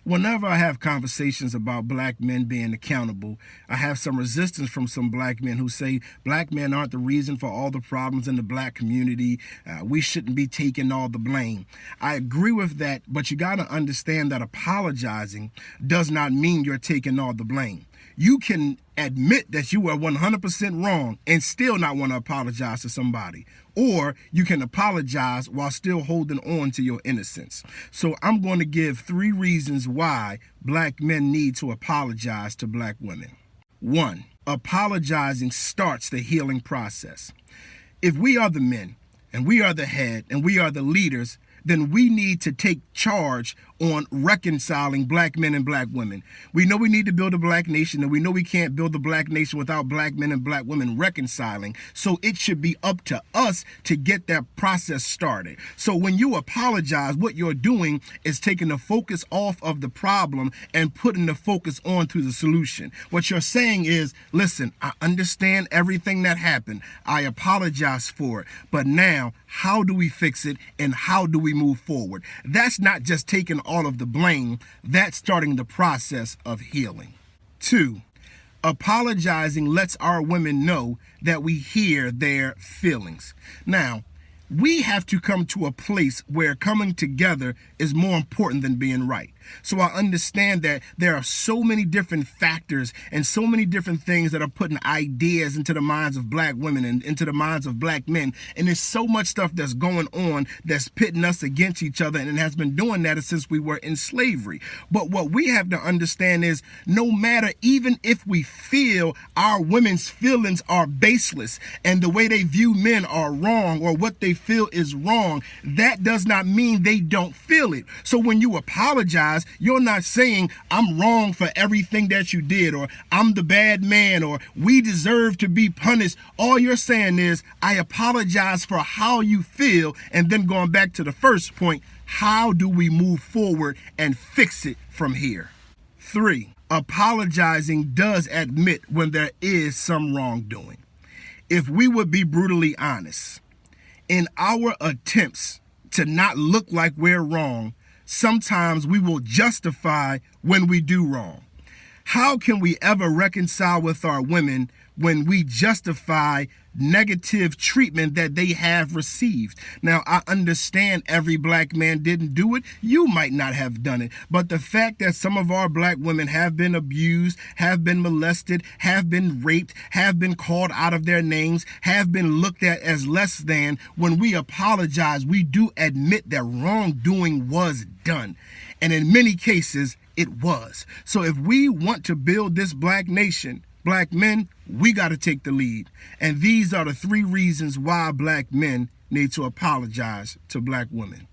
Whenever I have conversations about black men being accountable, I have some resistance from some black men who say black men aren't the reason for all the problems in the black community. We shouldn't be taking all the blame. I agree with that, but you got to understand that apologizing does not mean you're taking all the blame. You can admit that you are 100% wrong and still not want to apologize to somebody. Or you can apologize while still holding on to your innocence. So I'm going to give 3 reasons why black men need to apologize to black women. 1, apologizing starts the healing process. If we are the men and we are the head and we are the leaders, then we need to take charge on reconciling black men and black women. We know we need to build a black nation, and we know we can't build a black nation without black men and black women reconciling. So it should be up to us to get that process started. So when you apologize, what you're doing is taking the focus off of the problem and putting the focus onto the solution. What you're saying is, listen, I understand everything that happened. I apologize for it. But now, how do we fix it and how do we move forward? That's not just taking all of the blame, that's starting the process of healing. 2, apologizing lets our women know that we hear their feelings. Now, we have to come to a place where coming together is more important than being right. So I understand that there are so many different factors and so many different things that are putting ideas into the minds of black women and into the minds of black men. And there's so much stuff that's going on that's pitting us against each other, and it has been doing that since we were in slavery. But what we have to understand is no matter, even if we feel our women's feelings are baseless and the way they view men are wrong or what they feel is wrong, that does not mean they don't feel it. So when you apologize, you're not saying I'm wrong for everything that you did, or I'm the bad man, or we deserve to be punished. All you're saying is I apologize for how you feel, and then going back to the first point, how do we move forward and fix it from here? 3, apologizing does admit when there is some wrongdoing. If we would be brutally honest, in our attempts to not look like we're wrong, sometimes we will justify when we do wrong. How can we ever reconcile with our women when we justify negative treatment that they have received? Now, I understand every black man didn't do it. You might not have done it. But the fact that some of our black women have been abused, have been molested, have been raped, have been called out of their names, have been looked at as less than, when we apologize, we do admit that wrongdoing was done. And in many cases, it was. So if we want to build this black nation, black men, we got to take the lead. And these are the 3 reasons why black men need to apologize to black women.